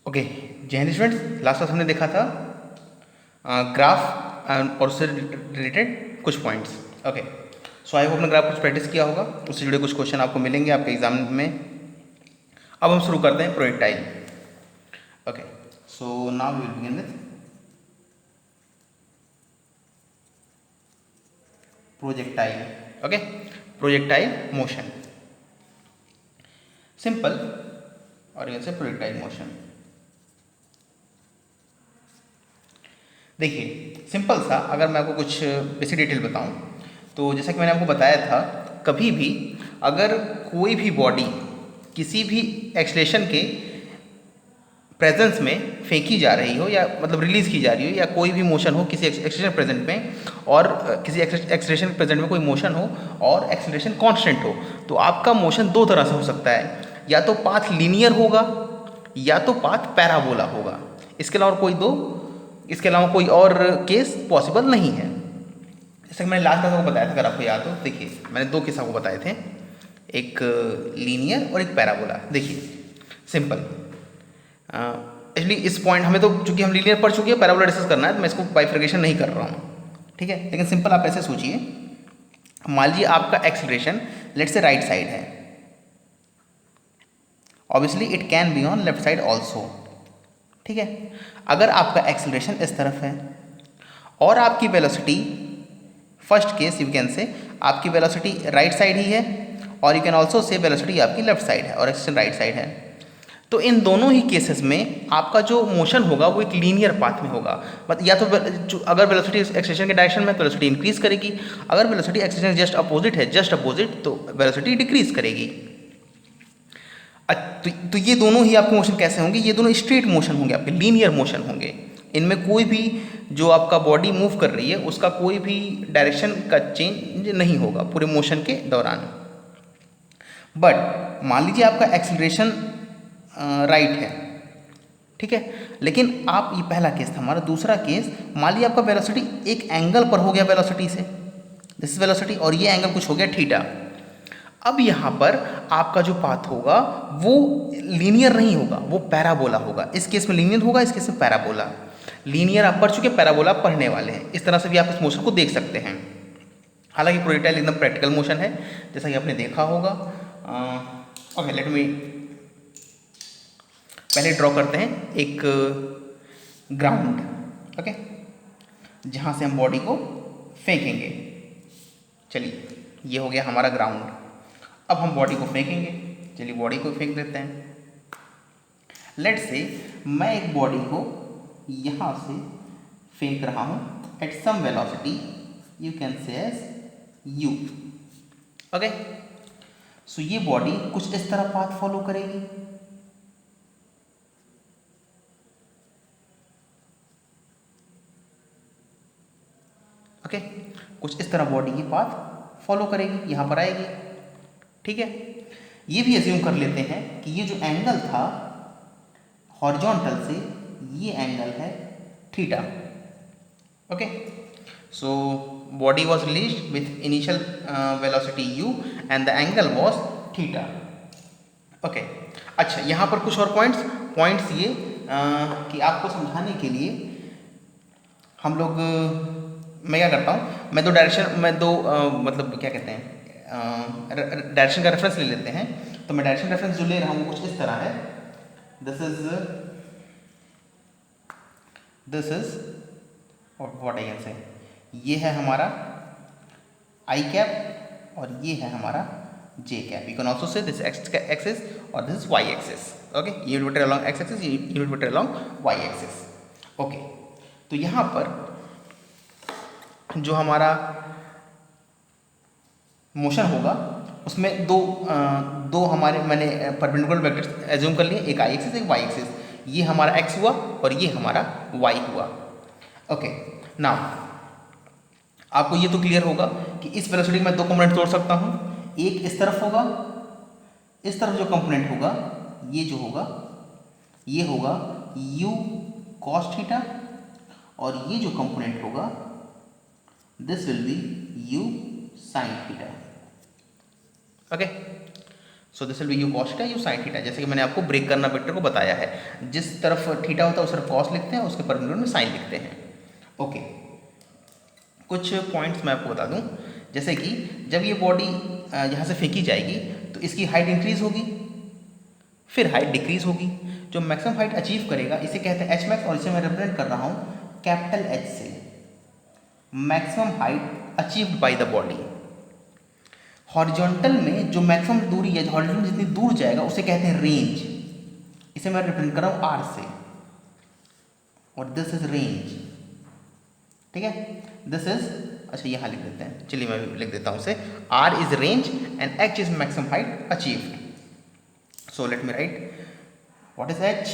Okay, जय Hind students. Last class हमने देखा था ग्राफ और उससे रिलेटेड कुछ points. Okay, so I hope अपने ग्राफ कुछ प्रैक्टिस किया होगा, उससे जुड़े कुछ क्वेश्चन आपको मिलेंगे आपके एग्जाम में। अब हम शुरू करते हैं projectile. Okay, so now we will begin with projectile. Okay, projectile motion, simple और ये से प्रोजेक्टाइल मोशन। देखिए सिंपल सा, अगर मैं आपको कुछ बेसिक डिटेल बताऊं तो जैसा कि मैंने आपको बताया था, कभी भी अगर कोई भी बॉडी किसी भी एक्सलेशन के प्रेजेंस में फेंकी जा रही हो या मतलब रिलीज की जा रही हो, या कोई भी मोशन हो किसी एक्सलेशन प्रेजेंट में और किसी एक्सलेशन प्रेजेंट में कोई मोशन हो और एक्सलेशन कांस्टेंट हो, तो आपका मोशन दो तरह से हो सकता है। या तो पाथ लीनियर होगा या तो पाथ पैराबोला होगा। इसके अलावा कोई और केस पॉसिबल नहीं है। जैसे कि मैंने लास्ट में आपको बताया था, अगर आपको याद हो, देखिए मैंने दो केस आपको बताए थे, एक लीनियर और एक पैराबोला। देखिए सिंपल, एक्चुअली इस पॉइंट हमें तो चूंकि हम लीनियर पढ़ चुके हैं, पैराबोला डिस्कस करना है तो मैं इसको बाइफर्केशन नहीं कर रहा हूँ, ठीक है। लेकिन सिंपल आप ऐसे सोचिए, मान लीजिए आपका acceleration let's say right side है, obviously it can be on left side also, ठीक है। अगर आपका एक्सीलरेशन इस तरफ है और आपकी velocity, first case you can से आपकी वेलोसिटी राइट साइड ही है, और यू कैन ऑल्सो से वेलोसिटी आपकी लेफ्ट साइड है और एक्सीलरेशन राइट साइड है, तो इन दोनों ही केसेस में आपका जो मोशन होगा वो एक लीनियर पाथ में होगा। मतलब या तो अगर वेलोसिटी एक्सेलेरेशन के डायरेक्शन में तो वेलोसिटी इंक्रीज करेगी, अगर वेलोसिटी एक्सेलेरेशन जस्ट अपोजिट है, जस्ट अपोजिट, तो वेलोसिटी डिक्रीज करेगी। तो ये दोनों ही आपके मोशन कैसे होंगे? ये दोनों स्ट्रेट मोशन होंगे, आपके लीनियर मोशन होंगे। इनमें कोई भी जो आपका बॉडी मूव कर रही है उसका कोई भी डायरेक्शन का चेंज नहीं होगा पूरे मोशन के दौरान। बट मान लीजिए आपका एक्सेलरेशन राइट है, ठीक है, लेकिन आप, ये पहला केस था हमारा। दूसरा केस, मान लीजिए आपका वेलोसिटी एक एंगल पर हो गया वेलोसिटी से, दिस इज वेलोसिटी, और ये एंगल कुछ हो गया थीटा। अब यहाँ पर आपका जो पाथ होगा वो लीनियर नहीं होगा, वो पैराबोला होगा। इस केस में लीनियर होगा, इस केस में पैराबोला। लीनियर आप पढ़ चुके, पैराबोला आप पढ़ने वाले हैं। इस तरह से भी आप इस मोशन को देख सकते हैं। हालांकि प्रोजेक्टाइल एकदम प्रैक्टिकल मोशन है, जैसा कि आपने देखा होगा। ओके, लेट मी पहले ड्रॉ करते हैं एक ग्राउंड, ओके, जहाँ से हम बॉडी को फेंकेंगे। चलिए, ये हो गया हमारा ग्राउंड। अब हम बॉडी को फेंकेंगे। चलिए बॉडी को फेंक देते हैं। लेट्स से मैं एक बॉडी को यहाँ से फेंक रहा हूँ at some velocity, you can say as you, okay. So ये बॉडी कुछ इस तरह पाथ फॉलो करेगी, ओके, कुछ इस तरह बॉडी की पाथ फॉलो करेगी, यहाँ पर आएगी, ठीक है। ये भी अज्यूम कर लेते हैं कि ये जो एंगल था हॉरिजॉन्टल से, ये एंगल है theta, okay. So body was released with initial velocity u and the angle was theta, okay. अच्छा, यहाँ पर कुछ और पॉइंट्स ये कि आपको समझाने के लिए हम लोग, मैं क्या करता हूँ, मैं दो मतलब क्या कहते हैं, डायरेक्शन का रेफरेंस ले लेते हैं। तो मैं डायरेक्शन रेफरेंस जो ले रहा हूँ कुछ इस तरह है, this is what I can से, ये है हमारा आई कैप और ये है हमारा J cap. You can also say this X axis और this is Y axis, okay. Unit vector along X axis, unit vector along Y axis, okay. तो यहाँ पर जो हमारा मोशन होगा उसमें दो हमारे मैंने परपेंडिकुलर वेक्टर्स एज्यूम कर लिए, एक आई एक्सिस एक वाई एक्सिस। ये हमारा एक्स हुआ और ये हमारा वाई हुआ, ओके। नाउ आपको ये तो क्लियर होगा कि इस वेलोसिटी में दो कंपोनेंट तोड़ सकता हूँ। एक इस तरफ होगा, इस तरफ जो कंपोनेंट होगा ये जो होगा ये होगा u cos थीटा, और ये जो कंपोनेंट होगा this will B u sin theta, okay. So this will B you cos theta u sine theta, जैसे कि मैंने आपको ब्रेक करना वेक्टर को बताया है, जिस तरफ थीटा होता है उस तरफ कॉस लिखते हैं, उसके परपेंडिकुलर में साइन लिखते हैं। ओके, कुछ पॉइंट्स मैं आपको बता दूं, जैसे कि जब ये बॉडी यहाँ से फेंकी जाएगी तो इसकी हाइट इंक्रीज होगी, फिर हाइट डिक्रीज होगी। जो मैक्सिमम हाइट अचीव करेगा इसे कहते हैं एच मैक्स, और इसे मैं रिप्रेजेंट कर रहा हूँ कैपिटल एच से, maximum height achieved by the body. Horizontal में जो मैक्सिमम दूरी है, हॉरिजॉन्टल जितनी दूर जाएगा उसे कहते हैं रेंज, इसे मैं रिप्रेजेंट कर रहा हूँ आर से, और दिस इज रेंज। ठीक है, दिस इज, अच्छा यहाँ लिख देते हैं, चलिए मैं भी लिख देता हूँ इसे, R is range and H is maximum height achieved. So let me write what is H,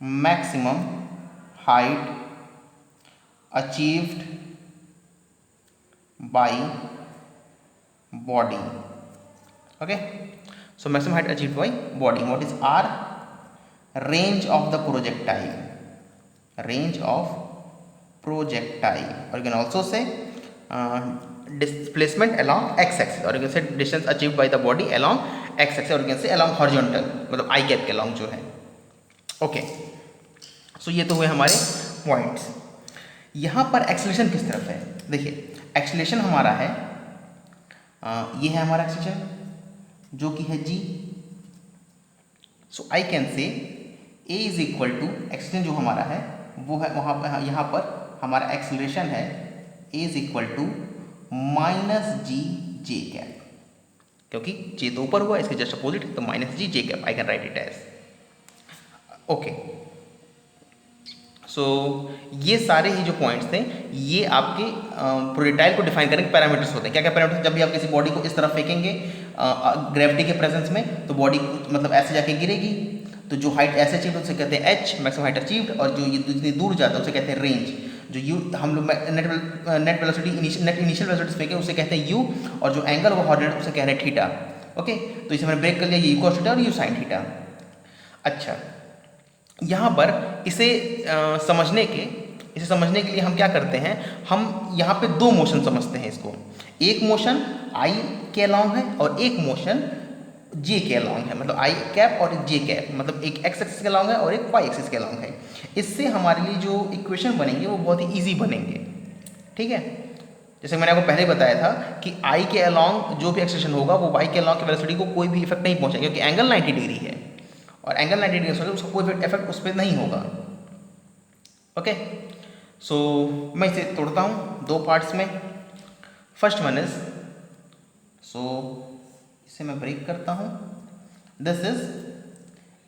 maximum height achieved by body. Okay, so maximum height achieved by body, what is R, range of the projectile, range of projectile, or you can also say displacement along x-axis, or you can say distance achieved by the body along x-axis, or you can say along horizontal, मतलब i cap के along जो है। Okay, so ये तो हुए हमारे points. यहाँ पर एक्सेलरेशन किस तरफ है, देखिए एक्सेलरेशन हमारा है, ये है हमारा एक्सेलरेशन जो कि है g। So I can say a is equal to, acceleration जो हमारा है वो है वहाँ पर, यहाँ पर हमारा एक्सेलरेशन है a is equal to minus G J cap, क्योंकि j तो ऊपर हुआ इसके जस्ट अपोजिट, तो minus G J cap, I can write it as. Okay, so ये सारे ही जो पॉइंट्स थे ये आपके प्रोजेक्टाइल को डिफाइन करने के पैरामीटर्स होते हैं। क्या क्या पैरामीटर्स, जब भी आप किसी बॉडी को इस तरफ फेंकेंगे ग्रेविटी के प्रेजेंस में, तो बॉडी मतलब ऐसे जाके गिरेगी, तो जो हाइट ऐसे अचीव उसे कहते हैं एच, मैक्सिमम हाइट अचीव्ड, और जो ये जितनी दूर जाता है उसे कहते हैं रेंज। जो यू हम लोग net velocity net initial velocity फेंके उसे कहते हैं यू, और जो एंगल वो हॉरिजॉन्टल उसे कह रहे हैं थीटा। ओके, तो इसे मैंने ब्रेक कर लिया, ये यू कॉस थीटा और यू साइन थीटा। अच्छा, यहाँ पर इसे समझने के लिए हम क्या करते हैं, हम यहाँ पे दो मोशन समझते हैं इसको। एक मोशन आई के अलॉन्ग है और एक मोशन जे के अलॉन्ग है, मतलब आई कैप और जे कैप, मतलब एक एक्स एक्सिस के अलॉन्ग है और एक वाई एक्सिस के अलॉन्ग है। इससे हमारे लिए जो इक्वेशन बनेंगे वो बहुत ही ईजी बनेंगे। ठीक है, जैसे मैंने आपको पहले बताया था कि आई के अलॉन्ग जो भी एक्सेलरेशन होगा वो वाई के अलॉन्ग की वेलोसिटी को कोई भी इफेक्ट नहीं पहुंचेगा, क्योंकि एंगल 90 डिग्री है, और एंगल 90 डिग्री से उसका कोई इफेक्ट उस पर नहीं होगा। ओके, सो मैं इसे तोड़ता हूँ दो पार्ट्स में। फर्स्ट वन इज, सो इसे मैं ब्रेक करता हूँ, this is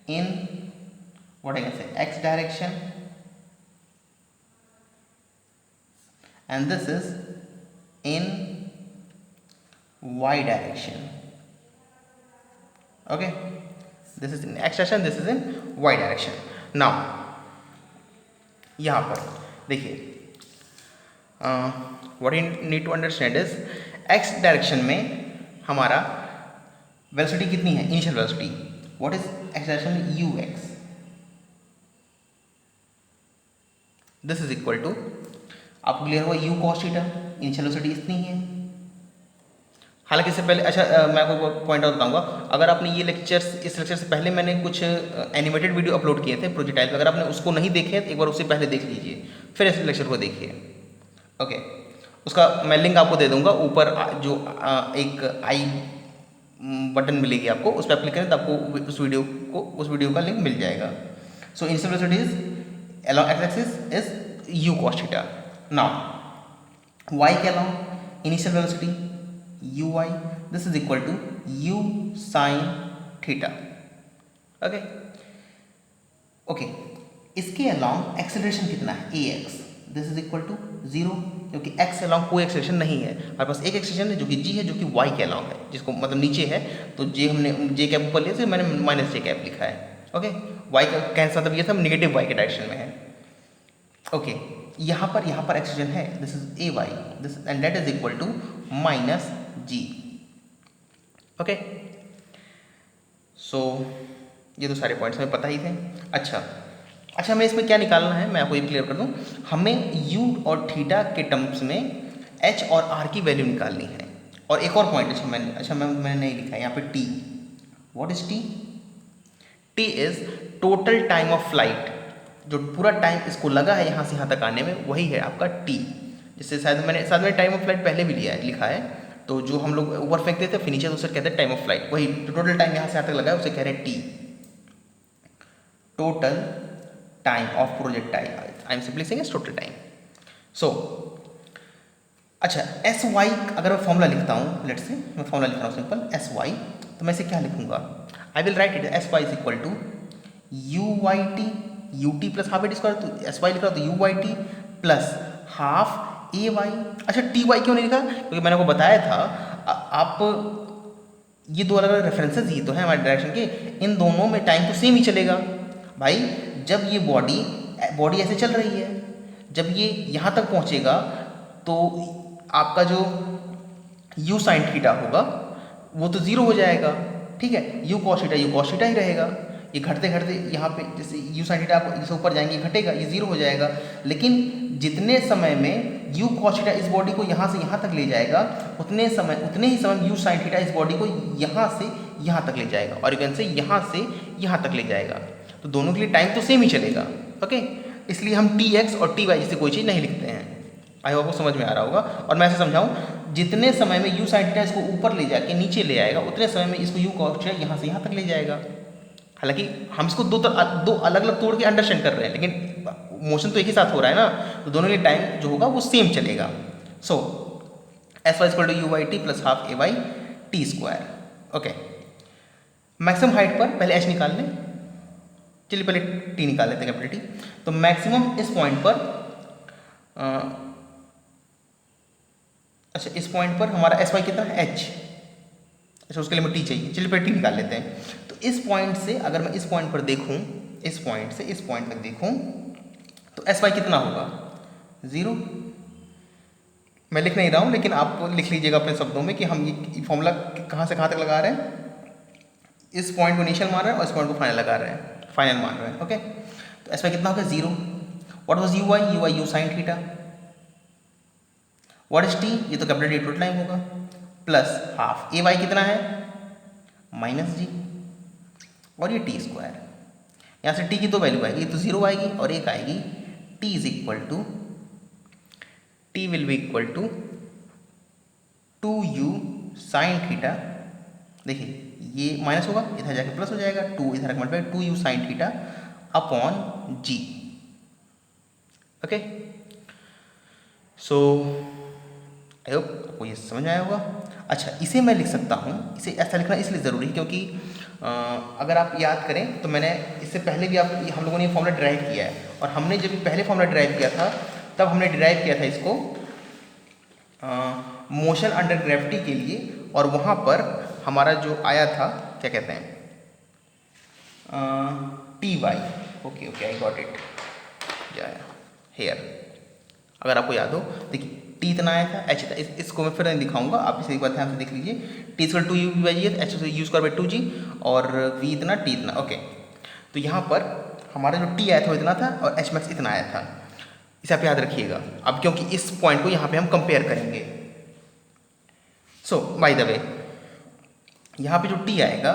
in what I can से x direction, and this is in y direction. Okay, this is in x direction, this is in y direction. Now यहाँ पर देखिए, what you need to understand is x direction में हमारा velocity कितनी है, initial velocity, what is x direction में ux, this is equal to, आपको clear हुआ, u cos theta, initial velocity इतनी है। हालांकि इससे पहले, अच्छा मैं आपको पॉइंट आउट बताऊंगा, अगर आपने ये लेक्चर्स, इस लेक्चर से पहले मैंने कुछ एनिमेटेड वीडियो अपलोड किए थे प्रोजेक्टाइल पे, अगर आपने उसको नहीं देखे एक बार उससे पहले देख लीजिए, फिर इस लेक्चर को देखिए। ओके, उसका मैं लिंक आपको दे दूंगा, ऊपर जो एक आई बटन मिलेगी आपको, उस पर क्लिक करें तो आपको उस वीडियो का लिंक मिल जाएगा। So initial velocity is along X axis is U cos theta. Now y के along initial velocity uy, this is equal to u sine theta. Okay okay, इसके अलॉन्ग एक्सेलरेशन कितना है ax, this is equal to 0, क्योंकि x along कोई acceleration नहीं है, हमारे पास एक एक्सेलरेशन है जो कि g है, जो कि y के अलॉन्ग है, जिसको मतलब नीचे है, तो j हमने j कैप ऊपर लिया, मैंने माइनस j कैप लिखा है। ओके, y का कहने मतलब ये था नेगेटिव y के डायरेक्शन में है। ओके, यहाँ पर एक्सेलरेशन है, this is ay, this and that is equal to minus g। Okay, so ये तो सारे पॉइंट्स हमें पता ही थे। अच्छा, हमें इसमें क्या निकालना है, मैं आपको ये क्लियर कर दूं, हमें u और थीटा के टर्म्स में h और r की वैल्यू निकालनी है, और एक और पॉइंट, मैंने नहीं लिखा है यहाँ पे T. What is T? T is total time of flight, जो पूरा टाइम इसको लगा है यहाँ से यहाँ तक आने में, वही है आपका टी। जिससे शायद मैंने टाइम ऑफ फ्लाइट पहले भी लिखा है, तो जो हम लोग ऊपर फेंकते थे फिर नीचे, तो उसे कहते हैं टाइम ऑफ फ्लाइट। वही टोटल टाइम यहाँ से यहाँ तक लगा है उसे कह रहे हैं T, total time of projectile. I am simply saying total time. So अच्छा, एस वाई अगर मैं फॉर्मूला लिखता हूँ, लेट्स से मैं फॉर्मूला लिख रहा हूँ सिंपल एस वाई, तो मैं इसे क्या लिखूंगा? I will write it S Y is equal to U Y T, U T plus half A T square, तो एस वाई लिख रहा हूँ तो you Y T plus half A Y. अच्छा, टी वाई क्यों नहीं लिखा? क्योंकि मैंने आपको बताया था आप ये दो अलग अलग रेफरेंसेज ही तो हैं हमारे डायरेक्शन के, इन दोनों में टाइम तो सेम ही चलेगा भाई। जब ये बॉडी ऐसे चल रही है, जब ये यहाँ तक पहुँचेगा तो आपका जो u साइन थीटा होगा वो तो जीरो हो जाएगा, ठीक है। u cos थीटा ही रहेगा। ये घटते घटते यहाँ पे जैसे u साइन थीटा आप जैसे ऊपर जाएंगे घटेगा, ये जीरो हो जाएगा। लेकिन जितने समय में u cos थीटा इस बॉडी को यहाँ से यहाँ तक ले जाएगा, उतने ही समय u साइन थीटा इस बॉडी को यहाँ से यहाँ तक ले जाएगा, और इवन से यहाँ तक ले जाएगा। तो दोनों के लिए टाइम तो सेम ही चलेगा, ओके। इसलिए हम tx और ty जैसे कोई चीज़ नहीं लिखते हैं। आई होप आपको समझ में आ रहा होगा। और मैं ऐसे समझाऊँ, जितने समय में u साइन थीटा इसको ऊपर ले जाके नीचे ले आएगा, उतने समय में इसको u cos थीटा यहाँ से यहाँ तक ले जाएगा। हालांकि हम इसको दो अलग अलग तोड़ के अंडरस्टैंड कर रहे हैं, लेकिन मोशन तो एक ही साथ हो रहा है ना, तो दोनों के टाइम जो होगा वो सेम चलेगा। So S Y equal to U Y T plus half A Y T square, okay. Maximum height पर पहले एच निकाल लें, चलिए पहले टी निकाल लेते हैं, कैपिटल टी। तो मैक्सिमम इस पॉइंट पर अच्छा, इस पॉइंट पर हमारा एस वाई कितना है? एच। अच्छा, उसके लिए हमें टी चाहिए, चलिए पहले टी निकाल लेते हैं। तो इस पॉइंट से अगर मैं इस पॉइंट पर देखूं, इस पॉइंट से इस पॉइंट तक देखूं, तो एस वाई कितना होगा? जीरो। मैं लिख नहीं रहा हूं, लेकिन आप लिख लीजिएगा अपने शब्दों में कि हम ये फॉर्मूला कहाँ से कहाँ तक लगा रहे हैं। इस पॉइंट को इनिशियल मान रहे हैं और इस पॉइंट को फाइनल लगा रहे हैं, फाइनल मान रहे हैं, ओके। तो एस वाई कितना होगा? Zero. What was U Y? You Y U sine theta. What is T? ये तो कैपिटल टी टोटल टाइम होगा, प्लस हाफ ए वाई कितना है? माइनस जी, और ये टी स्क्वायर। यहाँ से टी की दो वैल्यू आएगी, तो जीरो आएगी और एक आएगी, T is equal to, T will be equal to 2u sine theta. देखिए ये माइनस होगा, इधर जाके प्लस हो जाएगा, 2 इधर multiply 2u sine theta upon g, okay. So I hope आपको ये समझ आया होगा। अच्छा, इसे मैं लिख सकता हूँ, इसे ऐसा लिखना इसलिए ज़रूरी है क्योंकि अगर आप याद करें तो मैंने इससे पहले भी हम लोगों ने ये फॉर्मूला ड्राइव किया है, और हमने जब पहले फॉर्मूला ड्राइव किया था तब हमने ड्राइव किया था इसको मोशन अंडर ग्रेविटी के लिए, और वहाँ पर हमारा जो आया था क्या कहते हैं, T Y, okay I got it, here. अगर आपको याद हो, देखिए टी इतना आया था, एच था, इसको मैं फिर नहीं दिखाऊंगा, आप इसे एक बार ध्यान से देख लीजिए। T square 2u by G, H U square by 2g, और v इतना, टी इतना, ओके। तो यहाँ पर हमारा जो टी आया था वो इतना था और एच मैक्स इतना आया था, इसे आप याद रखिएगा। अब क्योंकि इस पॉइंट को यहाँ पे हम कंपेयर करेंगे, सो बाय द वे यहाँ पे जो टी आएगा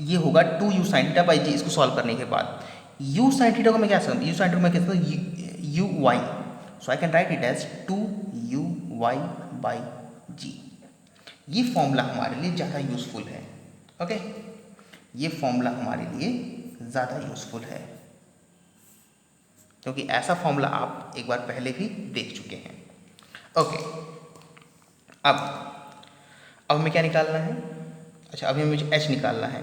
ये होगा 2u साइन थीटा बाई जी। इसको सॉल्व करने के बाद u साइन थीटा को मैं क्या सकता, u साइन थीटा को मैं कहता हूँ u y, so I can write it as 2u y by G. ये फॉर्मूला हमारे लिए ज़्यादा यूजफुल है, ओके। ये फॉर्मूला हमारे लिए ज़्यादा यूजफुल है क्योंकि ऐसा फॉर्मूला आप एक बार पहले भी देख चुके हैं, ओके। अब हमें क्या निकालना है? अच्छा, अभी हमें h निकालना है।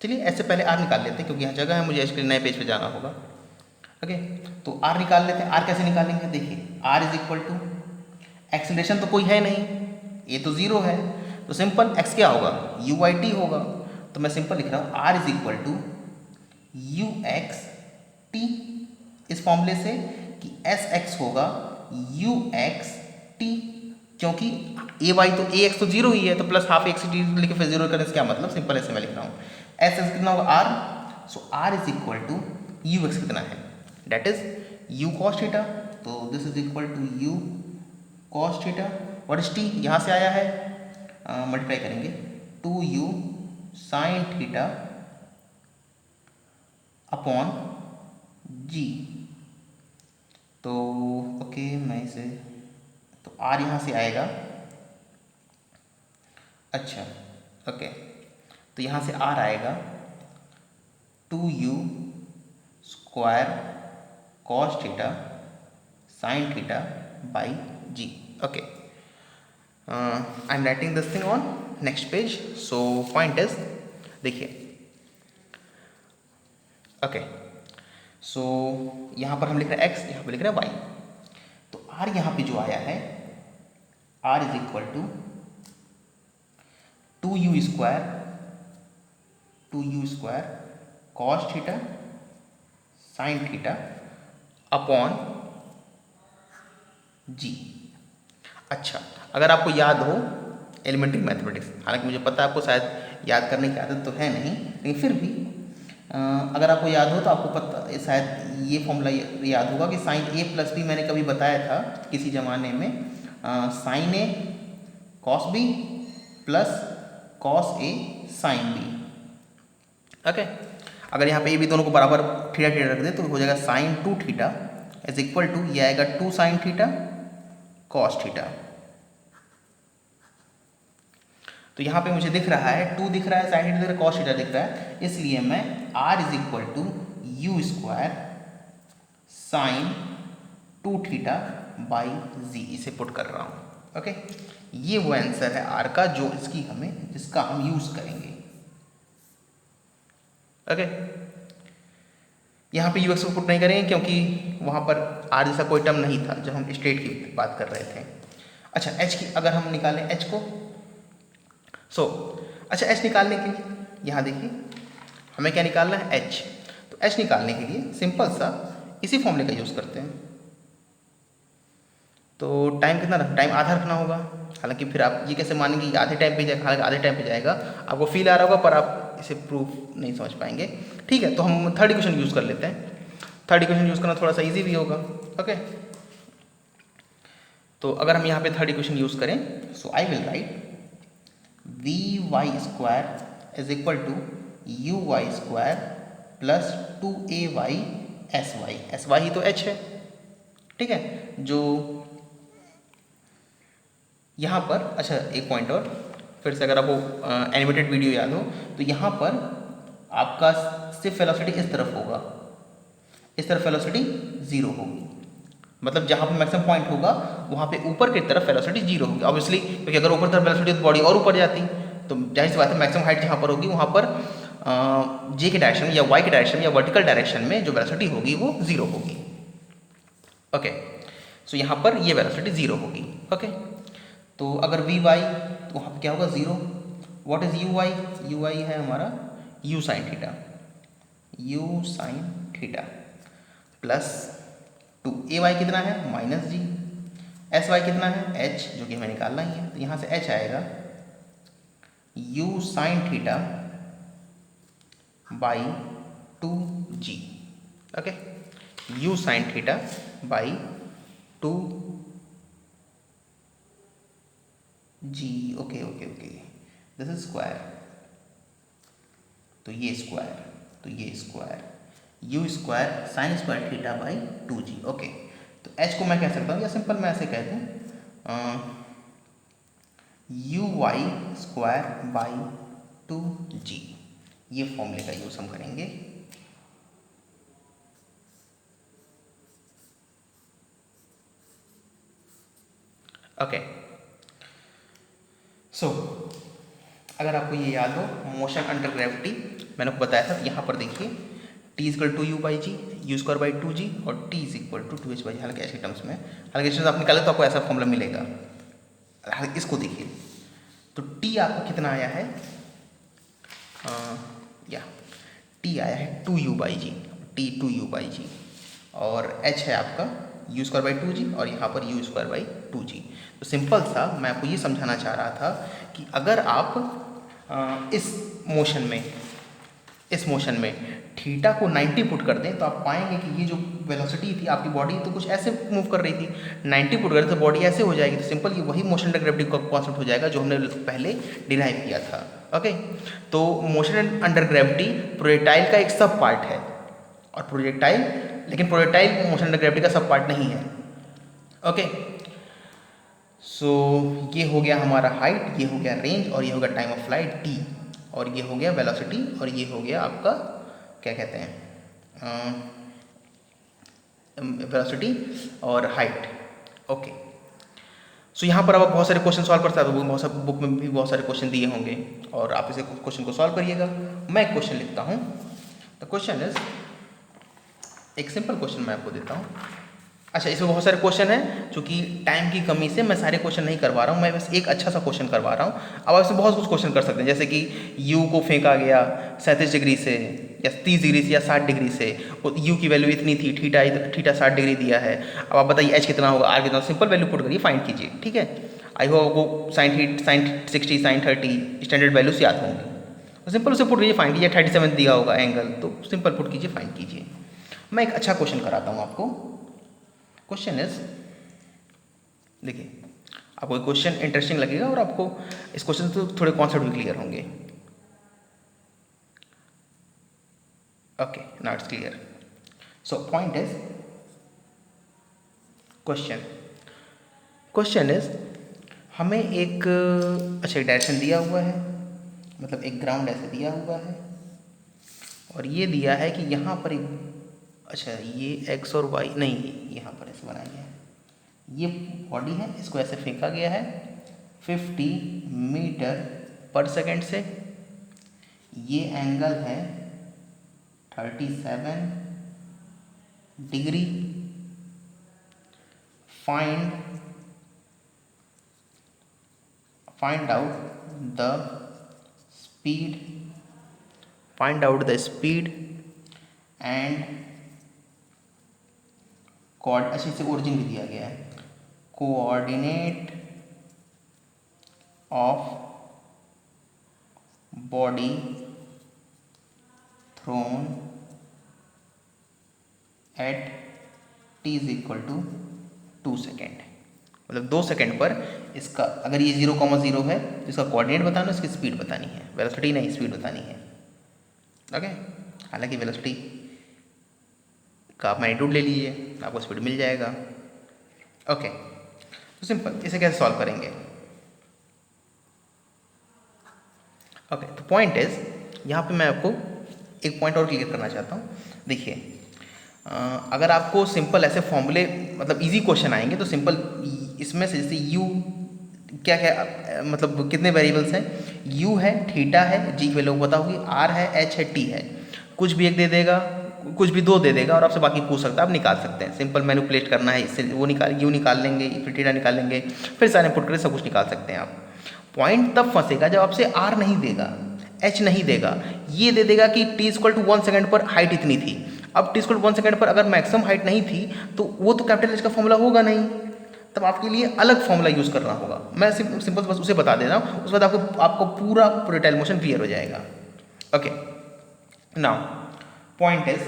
चलिए ऐसे पहले r निकाल लेते हैं क्योंकि यहाँ जगह है, मुझे h के लिए नए पेज पे जाना होगा, ओके। तो r निकाल लेते हैं। r कैसे निकालेंगे? देखिए r is equal to, acceleration तो कोई है नहीं, ये तो जीरो है, तो सिंपल x क्या होगा? u बाई टी होगा। तो मैं सिंपल लिख रहा हूँ r is equal to u x t, इस फॉर्मूले से कि एस एक्स होगा u x t, क्योंकि ए वाई तो ए एक्स तो जीरो ही है, तो प्लस हाफ एक्स टी लिखे फिर जीरो करने से क्या मतलब, सिंपल ऐसे मैं लिख रहा हूँ। एस एक्स कितना होगा? R, so R is equal to U X कितना है, that is U cos theta, तो this is equal to you cos theta what is T, यहाँ से आया है, मल्टीप्लाई करेंगे 2u साइन थीटा अपॉन जी। तो ओके मैं इसे, तो r यहाँ से आएगा, अच्छा ओके, तो यहाँ से r आएगा 2u square cos theta sine theta by G. Okay, I am writing this thing on next page. So point is, देखिए ओके, सो यहाँ पर हम लिख रहे हैं x, यहाँ पर लिख रहे हैं y। तो r यहाँ पे जो आया है, r is equal to 2u square cos theta sine theta upon G. अच्छा, अगर आपको याद हो एलिमेंट्री मैथमेटिक्स, हालांकि मुझे पता है आपको शायद याद करने की आदत तो है नहीं, लेकिन फिर भी अगर आपको याद हो तो आपको पता शायद ये फॉर्मूला याद होगा कि साइन ए प्लस बी मैंने कभी बताया था किसी ज़माने में, sign A cos B plus cos A sine B. Okay, अगर यहाँ पे ये भी दोनों को बराबर थीटा थीटा रख दे तो हो जाएगा sine 2 theta is equal to, ये आएगा 2 साइन थीटा कॉस थीटा। तो यहाँ पे मुझे दिख रहा है 2 दिख रहा है, साइन थीटा दिख रहा है, कॉस थीटा दिख रहा है, इसलिए मैं r is equal to U square sine 2 theta by G इसे पुट कर रहा हूँ। ओके, ये वो आंसर है r का जो इसकी हमें, जिसका हम यूज करेंगे। ओके, यहाँ पे ux को पुट नहीं करेंगे क्योंकि वहाँ पर r जैसा कोई टर्म नहीं था जब हम स्टेट की बात कर रहे थे। अच्छा, h की अगर हम निकालें h को, अच्छा h निकालने के लिए यहाँ देखिए हमें क्या निकालना है, h। तो h निकालने के लिए सिंपल सा इसी फॉर्मूले का यूज़ करते हैं। तो टाइम कितना रखना, टाइम आधा रखना होगा। हालांकि फिर आप ये कैसे मानेंगे कि आधे टाइम पे जाएगा, हालांकि आधे टाइम पे जाएगा, आपको फील आ रहा होगा पर आप इसे प्रूफ नहीं समझ पाएंगे। ठीक है, तो हम थर्ड इक्वेशन यूज़ कर लेते हैं। थर्ड इक्वेशन यूज़ करना थोड़ा सा ईजी भी होगा। ओके, तो अगर हम यहाँ पे थर्ड इक्वेशन यूज़ करें, so I will write vy square is equal to uy square plus 2ay sy ही तो h है। ठीक है, जो यहाँ पर, अच्छा एक पॉइंट और फिर से, अगर आपको एनिमेटेड वीडियो याद हो तो यहाँ पर आपका सिर्फ वेलोसिटी इस तरफ होगा, इस तरफ वेलोसिटी 0 होगी, मतलब जहाँ पर मैक्सिमम पॉइंट होगा वहाँ पे ऊपर की तरफ वेलोसिटी 0 होगी ऑब्वियसली, क्योंकि अगर ऊपर तरफ वेलोसिटी तो बॉडी और ऊपर जाती, तो जाहिर सी बात है मैक्सिमम हाइट जहाँ पर होगी वहाँ पर जे के डायरेक्शन में या वाई के डायरेक्शन में या वर्टिकल डायरेक्शन में जो वेलोसिटी होगी वो 0 होगी। ओके, सो यहाँ पर ये वेलोसिटी 0 होगी। ओके, तो अगर वी वाई तो वहाँ पर क्या होगा 0। What is u Y, you y है हमारा u sine theta, u sine theta plus 2 a Y कितना है माइनस जी, एस वाई कितना है एच, जो कि हमें निकालना ही है। तो यहाँ से एच आएगा you sine theta by 2g। Okay, you sine theta by 2g। Okay okay okay, this is square, तो ये स्क्वायर, तो ये square, you square sine square theta by 2g। Okay, तो h को मैं कह सकता हूँ, या सिंपल मैं ऐसे कह दूँ you Y square by 2g। ये फॉर्मूले का यूज़ हम करेंगे। ओके, सो अगर आपको ये याद हो मोशन अंडर ग्रेविटी मैंने आपको बताया था, यहाँ पर देखिए t equal to U by G, U square by 2g और t equal to 2h by G, हालांकि ऐसे टर्म्स में, हालांकि इसमें आप निकाले तो आपको ऐसा फॉर्मूला मिलेगा। इसको देखिए, तो t आपको कितना आया है, या t आया है 2u by G, t 2u by G, और h है आपका u स्क्वायर बाई 2g और यहाँ पर u स्क्वायर बाई 2g। तो सिंपल सा मैं आपको ये समझाना चाह रहा था कि अगर आप इस मोशन में इस मोशन में थीटा को 90 पुट कर दें तो आप पाएंगे कि ये जो वेलोसिटी थी आपकी बॉडी तो कुछ ऐसे मूव कर रही थी, 90 पुट कर दें तो बॉडी ऐसे हो जाएगी। तो सिंपल ये वही मोशन अंडर ग्रेविटी का कॉन्सेप्ट हो जाएगा जो हमने पहले डिराइव किया था। ओके, तो मोशन अंडर ग्रेविटी प्रोजेक्टाइल का एक सब पार्ट है और प्रोजेक्टाइल, लेकिन प्रोजेक्टाइल मोशन अंडर ग्रेविटी का सब पार्ट नहीं है। ओके, सो ये हो गया हमारा हाइट, ये हो गया रेंज, और ये हो गया टाइम ऑफ फ्लाइट टी, और ये हो गया वेलोसिटी, और ये हो गया आपका क्या कहते हैं वेलोसिटी और हाइट। ओके, सो यहाँ पर अब आप बहुत सारे क्वेश्चन सॉल्व कर सकते हो, बहुत सारे बुक में भी बहुत सारे क्वेश्चन दिए होंगे और आप इसे क्वेश्चन को सॉल्व करिएगा। मैं एक क्वेश्चन लिखता हूँ। द क्वेश्चन इज, एक सिंपल क्वेश्चन मैं आपको देता हूँ। अच्छा, इसमें बहुत सारे क्वेश्चन हैं, चूँकि टाइम की कमी से मैं सारे क्वेश्चन नहीं करवा रहा हूँ, मैं बस एक अच्छा सा क्वेश्चन करवा रहा हूँ। अब आप इसमें बहुत कुछ क्वेश्चन कर सकते हैं, जैसे कि यू को फेंका गया 37 डिग्री से या 30 डिग्री से या 60 डिग्री से, यू की वैल्यू इतनी थी, थीटा 60 डिग्री दिया है, अब आप बताइए एच कितना होगा, आर कितना। सिंपल वैल्यू पुट करिए, फाइंड कीजिए, ठीक है। आई होप आपको sin 60 sin 30 स्टैंडर्ड वैल्यूज याद होंगी, तो सिंपल उसे पुट कीजिए, फाइंड कीजिए। 37 दिया होगा एंगल, तो सिंपल पुट कीजिए, फाइंड कीजिए। मैं एक अच्छा क्वेश्चन कराता हूँ आपको। क्वेश्चन इज, देखिए आपको एक क्वेश्चन इंटरेस्टिंग लगेगा और आपको इस क्वेश्चन से थोड़े कॉन्सेप्ट भी क्लियर होंगे। Okay, now it's clear. So point is, question is, हमें एक अच्छा डायरेक्शन दिया हुआ है, मतलब एक ग्राउंड ऐसे दिया हुआ है, और ये दिया है कि यहाँ पर एक, अच्छा ये एक्स और वाई नहीं, यहाँ पर ऐसे बनाया गया है, ये बॉडी है, इसको ऐसे फेंका गया है 50 मीटर पर सेकेंड से, ये एंगल है 37 degree. Find out the speed and अच्छे से ओरिजिन भी दिया गया है, coordinate of body thrown at t is equal to 2 second. मतलब 2 सेकेंड पर इसका, अगर ये 0,0 है तो इसका कोऑर्डिनेट बताना, इसकी स्पीड बतानी है, वेलोसिटी नहीं स्पीड बतानी है। ओके, हालांकि वेलोसिटी का आप मैग्नीट्यूड ले लीजिए, आपको स्पीड मिल जाएगा। ओके, तो सिंपल, इसे कैसे सॉल्व करेंगे। ओके, तो पॉइंट इज, यहाँ पे मैं आपको एक पॉइंट और क्लियर करना चाहता हूँ। देखिए, अगर आपको सिंपल ऐसे फॉर्मूले, मतलब इजी क्वेश्चन आएंगे तो सिंपल इसमें से, जैसे यू क्या क्या मतलब कितने वेरिएबल्स हैं, यू है, थीटा है, जी की वैल्यू पता होगी, आर है, एच है, टी है, कुछ भी एक दे देगा, कुछ भी 2 दे देगा, और आपसे बाकी पूछ सकता है, आप निकाल सकते हैं। सिंपल मैनिपुलेट करना है, इससे वो यू निकाल लेंगे, फिर थीटा निकाल लेंगे, फिर सारे पुट करके सब कुछ निकाल सकते हैं आप। पॉइंट तब फंसेगा जब आपसे आर नहीं देगा, एच नहीं देगा, ये दे देगा कि t इक्वल टू 1 सेकेंड पर हाइट इतनी थी। अब t इक्वल टू 1 सेकेंड पर अगर मैक्सिमम हाइट नहीं थी तो वो तो कैपिटल एच का फॉर्मूला होगा नहीं, तब आपके लिए अलग फॉर्मूला यूज़ करना होगा। मैं सिंपल बस उसे बता दे रहा हूँ, उसके बाद आपको पूरा प्रोजेक्टाइल मोशन क्लियर हो जाएगा। ओके, नाउ पॉइंट इज,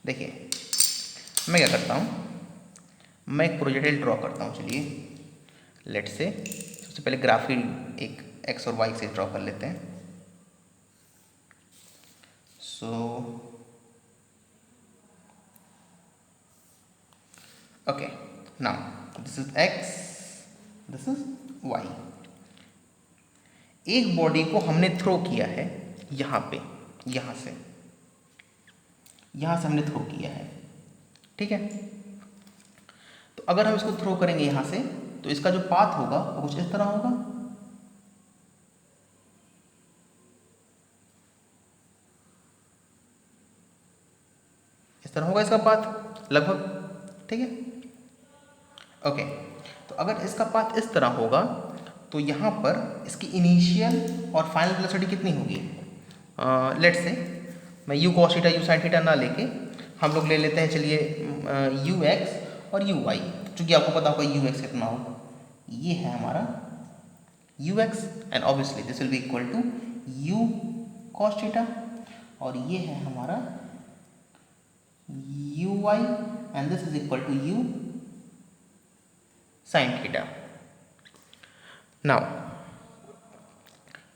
देखिए मैं क्या करता हूँ, मैं एक प्रोजेक्टाइल ड्रॉ करता हूँ। चलिए लेट से सबसे पहले ग्राफ एक एक्स और वाई से ड्रॉ कर लेते हैं। So okay, now this is x, this is y. एक बॉडी को हमने थ्रो किया है यहाँ पे, यहाँ से हमने थ्रो किया है, ठीक है। तो अगर हम इसको थ्रो करेंगे यहाँ से तो इसका जो पाथ होगा वो कुछ इस तरह होगा, इस तरह होगा इसका पाथ लगभग, ठीक है। ओके, तो अगर इसका पाथ इस तरह होगा तो यहाँ पर इसकी इनिशियल और फाइनल वेलोसिटी कितनी होगी। लेट्स से मैं you cos theta, u sine theta ना लेके हम लोग ले लेते हैं, चलिए यू एक्स और यू वाई, चूँकि आपको पता होगा यू एक्स कितना होगा, ये है हमारा u x and obviously this will be equal to you cos theta, और ये है हमारा u y and this is equal to u sine theta. Now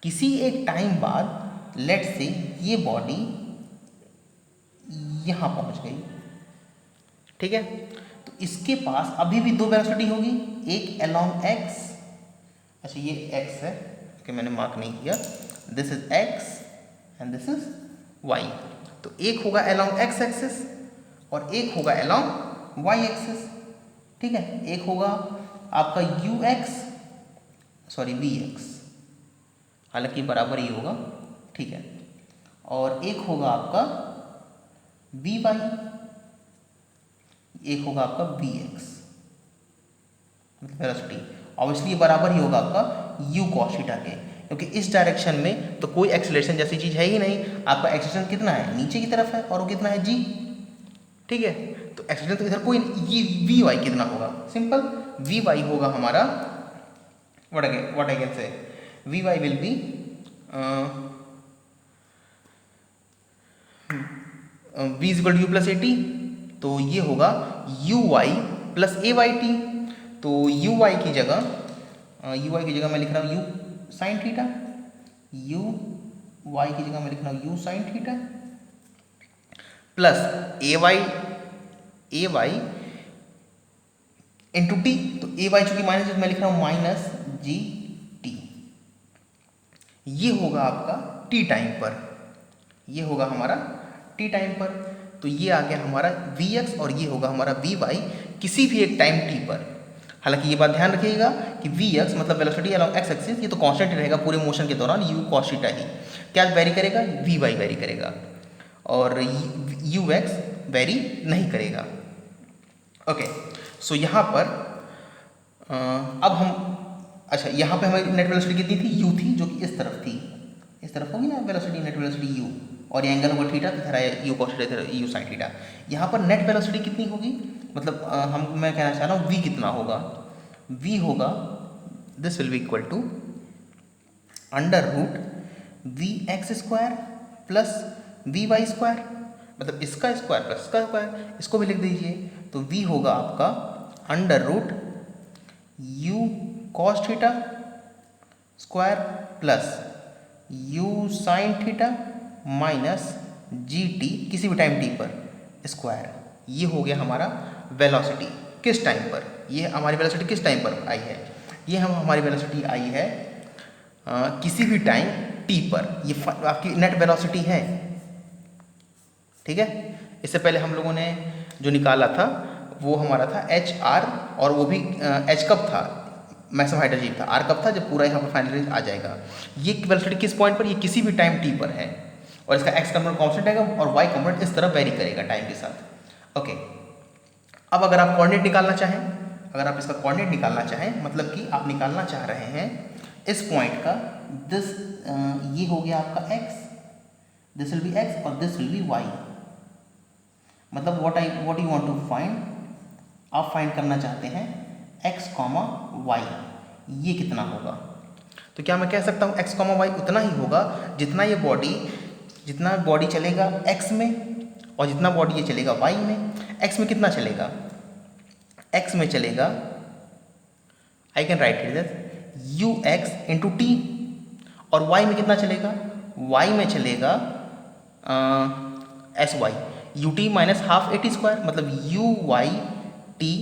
किसी एक टाइम बाद लेट से ये बॉडी यहाँ पहुँच गई, ठीक है, तो इसके पास अभी भी दो वेलोसिटी होगी, एक अलोंग एक्स, अच्छा ये एक्स है कि मैंने मार्क नहीं किया, this is x and this is y, तो एक होगा अलोंग एक्स एक्सिस और एक होगा अलोंग वाई एक्सिस, ठीक है, एक होगा आपका u x sorry v x, हालांकि बराबर ही होगा, ठीक है, और एक होगा आपका वी वाई, एक होगा आपका वी एक्स वेलोसिटी, ऑब्वियसली ये बराबर ही होगा आपका यू कॉस थीटा के, क्योंकि इस डायरेक्शन में तो कोई एक्सेलरेशन जैसी चीज़ है ही नहीं, आपका एक्सेलरेशन कितना है नीचे की तरफ है और वो कितना है जी, ठीक है, तो एक्सेलरेशन तो इधर कोई, ये वी वाई कितना होगा, सिंपल वी वाई होगा हमारा what I can say v y will be v is equal to u plus a t, तो ये होगा u y plus a Y t, तो यू वाई की जगह मैं लिख रहा हूँ u sine theta, u y की जगह मैं लिख रहा हूँ u sine theta plus a y into t, तो ए वाई चूंकि माइनस है तो मैं लिख रहा हूँ माइनस जी टी, ये होगा आपका टी टाइम पर, ये होगा हमारा टी टाइम पर, तो ये आ गया हमारा वी एक्स और ये होगा हमारा वी वाई किसी भी एक टाइम टी पर। हालांकि ये बात ध्यान रखिएगा कि वी एक्स मतलब वेलोसिटी अलोंग एक्स एक्सिस, ये तो कांस्टेंट रहेगा पूरे मोशन के दौरान, यू कॉस थीटा ही, क्या वेरी करेगा, वी वाई वेरी करेगा, और यू एक्स वेरी नहीं करेगा। ओके, सो यहाँ पर अब हम, अच्छा यहाँ पे हमारी नेट वेलोसिटी कितनी थी, यू थी, जो कि इस तरफ थी, इस तरफ होगी ना वेलोसिटी, नेट वेलोसिटी यू, और ये एंगल होगा थीटा, तो इधर आया यू कॉस थीटा, इधर यू साइन थीटा। यहाँ पर नेट वेलोसिटी कितनी होगी, मतलब मैं कहना चाह रहा हूँ वी कितना होगा, वी होगा this will be equal to under root v x square plus v y square, मतलब इसका स्क्वायर प्लस इसका स्क्वायर, इसको भी लिख दीजिए, तो वी होगा आपका under root u cos theta square plus u sine theta minus g t किसी भी टाइम टी पर स्क्वायर, ये हो गया हमारा वेलोसिटी किस टाइम पर, ये हमारी वेलोसिटी किस टाइम पर आई है, ये हमारी वेलोसिटी आई है किसी भी टाइम टी पर, ये आपकी नेट वेलोसिटी है, ठीक है। इससे पहले हम लोगों ने जो निकाला था वो हमारा था एच आर, और वो भी एच कब था, मैक्सिमम हाइट अचीव था, आर कब था, जब पूरा यहाँ पर फाइनल रेंज आ जाएगा। ये वेलोसिटी किस पॉइंट पर, ये किसी भी टाइम टी पर है, और इसका एक्स कंपोनेंट कांस्टेंट आएगा और वाई कंपोनेंट इस तरह वेरी करेगा टाइम के साथ। ओके, अब अगर आप कोऑर्डिनेट निकालना चाहें, अगर आप इसका कोऑर्डिनेट निकालना चाहें, मतलब कि आप निकालना चाह रहे हैं इस पॉइंट का, दिस ये हो गया आपका x, this will be x और दिस विल बी वाई, मतलब what you want to find, आप फाइंड करना चाहते हैं x, y, ये कितना होगा, तो क्या मैं कह सकता हूँ x, y उतना ही होगा जितना बॉडी चलेगा x में, और जितना बॉडी ये चलेगा y में। x में कितना चलेगा, x में चलेगा, I can write it this U X into T, और y में कितना चलेगा, y में चलेगा S Y U T minus half A T square, मतलब U Y T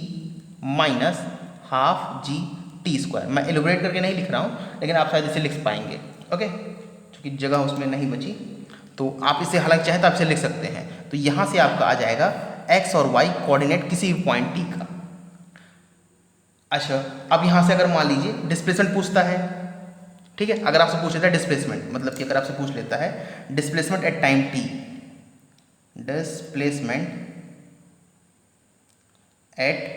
minus half G T square. मैं एलिब्रेट करके नहीं लिख रहा हूँ, लेकिन आप शायद इसे लिख पाएंगे, ओके, क्योंकि जगह उसमें नहीं बची, तो आप इसे हालांकि चाहे तो आप इसे लिख सकते हैं। तो यहाँ से आपका आ जाएगा एक्स और वाई कोऑर्डिनेट किसी भी पॉइंट टी का। अच्छा, अब यहाँ से अगर मान लीजिए डिस्प्लेसमेंट पूछता है, ठीक है, अगर आपसे पूछ लेता है डिस्प्लेसमेंट, मतलब कि अगर आपसे पूछ लेता है displacement at time T, displacement at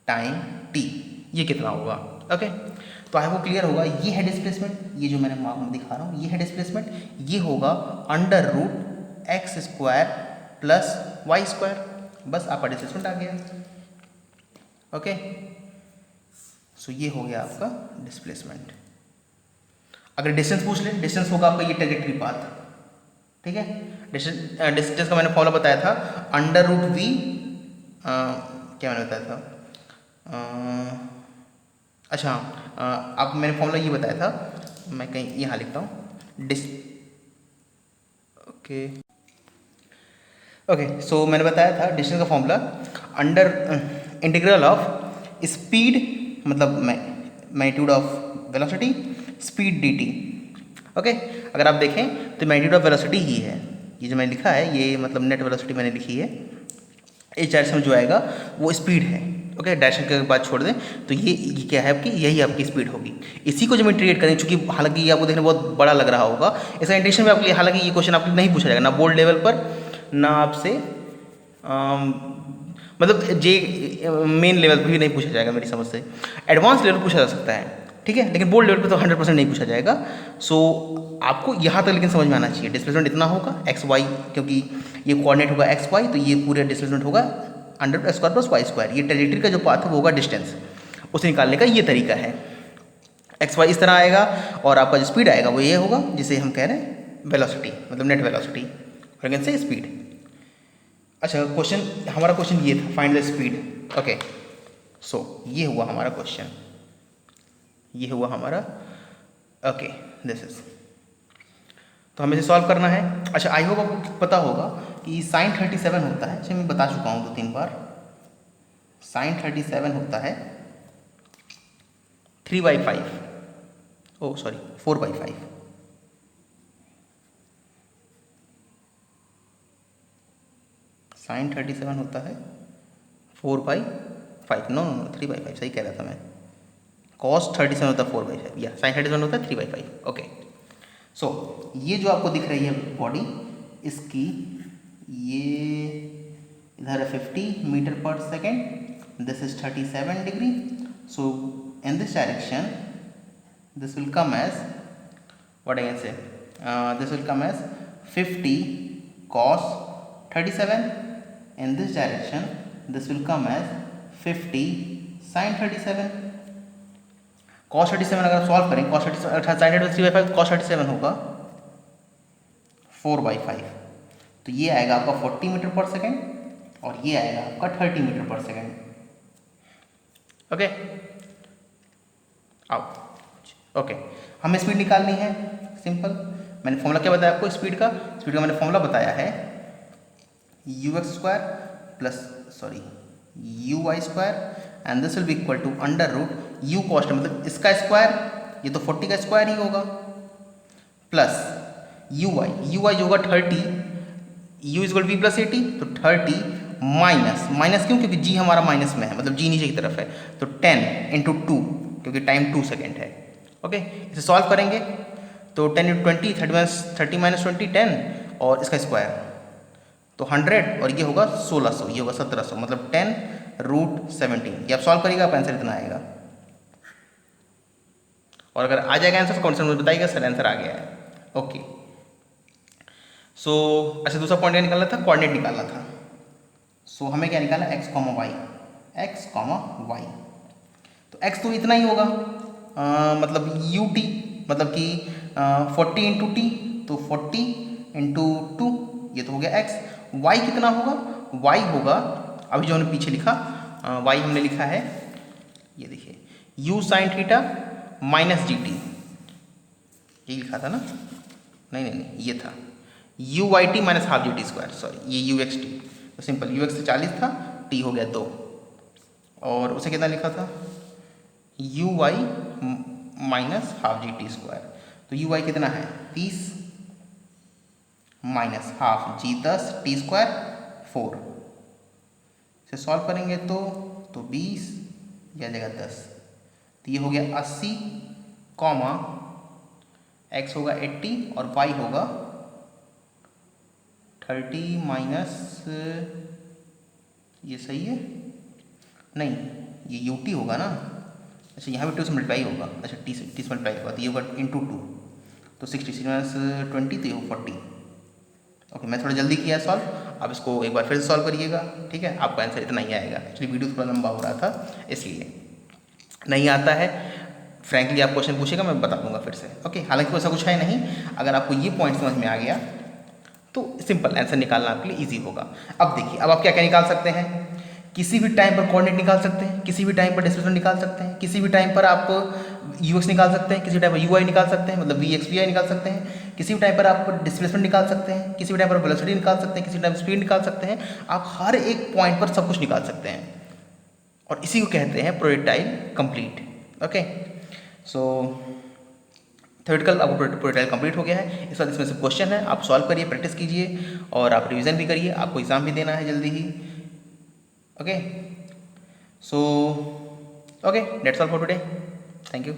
time T, ये कितना होगा, ओके, तो आई वो क्लियर होगा, ये है डिस्प्लेसमेंट, ये जो मैंने मार्क में दिखा रहा हूँ ये है डिस्प्लेसमेंट, ये होगा under root x square plus y square, बस आपका डिस्प्लेसमेंट आ गया, ओके। सो ये हो गया आपका डिस्प्लेसमेंट। अगर डिस्टेंस पूछ ले, डिस्टेंस होगा आपका ये ट्रैजेक्टरी पाथ, ठीक है। डिस्टेंस का मैंने फॉर्मूला बताया था अंडर रूट वी, क्या मैंने बताया था, अच्छा अब मैंने फॉर्मूला ये बताया था, मैं कहीं यहाँ लिखता हूँ ओके सो मैंने बताया था डिस्टेंस का formula under integral of speed मतलब magnitude of velocity speed dt। Okay अगर आप देखें तो मैग्नीट्यूड ऑफ वेलोसिटी ही है, ये जो मैंने लिखा है ये मतलब नेट वेलोसिटी मैंने लिखी है, इस डायरेक्शन में जो आएगा वो स्पीड है। ओके डायरेक्शन के बाद छोड़ दें तो ये क्या है आपकी, यही आपकी स्पीड होगी। इसी को जब हम इंटीग्रेट करें, चूंकि हालांकि ये आपको देखने बहुत बड़ा लग रहा होगा, इसका इंटीग्रेशन में आपके लिए हालांकि ये क्वेश्चन आपके नहीं पूछा जाएगा ना बोर्ड लेवल पर ना आपसे मतलब जे मेन लेवल पर भी नहीं पूछा जाएगा मेरी समझ से, एडवांस लेवल पूछा जा सकता है, ठीक है, लेकिन बोर्ड लेवल पे तो 100% नहीं पूछा जाएगा। सो आपको यहाँ तक लेकिन समझ में आना चाहिए डिस्प्लेसमेंट इतना होगा एक्स वाई, क्योंकि ये कोऑर्डिनेट होगा एक्स वाई तो ये पूरे डिस्प्लेसमेंट होगा under x square plus y square. ये ट्रैजेक्टरी का जो पाथ है वो होगा डिस्टेंस, उसे निकालने का ये तरीका है। एक्स वाई इस तरह आएगा और आपका जो स्पीड आएगा वो ये होगा जिसे हम कह रहे हैं वेलोसिटी, मतलब नेट वेलोसिटी और अगेन से स्पीड। अच्छा क्वेश्चन, हमारा क्वेश्चन ये था find the speed. Okay so ये हुआ हमारा क्वेश्चन, ये हुआ हमारा ओके दिस इज, तो हमें इसे सॉल्व करना है। अच्छा आई होप आपको पता होगा कि साइन 37 होता है, अच्छा मैं बता चुका हूँ 2-3 बार, साइन 37 होता है 3/5 ओ सॉरी 4/5, साइन 37 होता है 4/5 नो 3/5 सही कह रहा था मैं, कॉस 37 होता है 4/5 या साइन 37 होता है 3/5। ओके सो ये जो आपको दिख रही है बॉडी, इसकी ये इधर है 50 मीटर पर second, this is 37 degree, so in this direction this will come as what I can say, this will come as 50 cos 37, in this direction this will come as 50 sin 37। cos 37 अगर solve करें cos 37 sin 37 3/5 cos 37 होगा 4/5, तो ये आएगा आपका 40 metre पर second और ये आएगा आपका 30 मीटर पर सेकेंड। ओके आओ ओके हमें स्पीड निकालनी है, सिंपल। मैंने फॉर्मूला क्या बताया आपको स्पीड का मैंने फॉर्मूला बताया है ux² plus sorry uy² and this will be equal to under root u cos मतलब इसका स्क्वायर, ये तो 40 का स्क्वायर ही होगा, प्लस uy जो होगा 30, u इज बी प्लस 80 तो 30 माइनस क्यों, क्योंकि g हमारा माइनस में है, मतलब g नीचे की तरफ है, तो 10 × 2 क्योंकि टाइम 2 सेकेंड है। ओके इसे सॉल्व करेंगे तो 10 × 20 30 माइनस 20 10 और इसका स्क्वायर तो 100 और ये होगा 1600, ये होगा 1700, मतलब 10√17। ये आप सॉल्व करिएगा आप आंसर इतना आएगा, और अगर आ जाएगा आंसर तो कमेंट में बताइएगा सर आंसर आ गया है। ओके सो अच्छा दूसरा पॉइंट क्या निकालना था, कोऑर्डिनेट निकालना था। सो हमें क्या निकालना x, y, तो x तो इतना ही होगा मतलब ut मतलब कि 40 × t तो 40 × 2 ये तो हो गया x। y कितना होगा, y होगा अभी जो हमने पीछे लिखा y हमने लिखा है ये देखिए u sin theta minus gt, यही लिखा था ना, नहीं ये था u/t minus half gt square, sorry ये uxt, तो सिंपल ux से 40 था t हो गया 2 और उसे कितना लिखा था uy minus half gt square, तो uy कितना है 30 minus half g 10 t square 4 से सॉल्व करेंगे तो 20 या जगह 10, तो ये हो गया 80 कॉमा x होगा 80 और y होगा 30 माइनस ये सही है नहीं ये ut होगा ना, अच्छा यहाँ भी 2 से मल्टीप्लाई होगा, अच्छा t से मल्टीप्लाई होगा तो ये होगा × 2 तो 60 माइनस 20 तो ये होगा 40। ओके मैं थोड़ा जल्दी किया सॉल्व, आप इसको एक बार फिर से सॉल्व करिएगा, ठीक है, आपका आंसर इतना ही आएगा। एक्चुअली वीडियो थोड़ा लंबा हो रहा था इसलिए। नहीं आता है, फ्रैंकली आप क्वेश्चन पूछेगा मैं बता दूंगा फिर से। ओके, हालांकि वैसा कुछ है नहीं। अगर आपको ये पॉइंट समझ में आ गया तो सिंपल आंसर निकालना आपके लिए इजी होगा। अब देखिए, अब आप क्या क्या निकाल सकते हैं, किसी भी टाइम पर कोऑर्डिनेट निकाल सकते हैं, किसी भी टाइम पर डिस्प्लेसमेंट निकाल सकते हैं, किसी भी टाइम पर आप यूएक्स निकाल सकते हैं, किसी टाइम पर यूआई निकाल सकते हैं, मतलब वी एक्स वी आई निकाल सकते हैं, किसी भी टाइम पर आप डिस्प्लेसमेंट निकाल सकते हैं, किसी भी टाइम पर वेलोसिटी निकाल सकते हैं, किसी टाइम स्पीड निकाल सकते हैं। आप हर एक पॉइंट पर सब कुछ निकाल सकते हैं और इसी को कहते हैं प्रोजेक्टाइल कंप्लीट। ओके, सो थ्योरेटिकल आपको प्रोजेक्टाइल कंप्लीट हो गया है। इस बार इसमें से क्वेश्चन है, आप सॉल्व करिए, प्रैक्टिस कीजिए और आप रिवीजन भी करिए, आपको एग्जाम भी देना है जल्दी ही। Okay, so okay, that's all for today, thank you.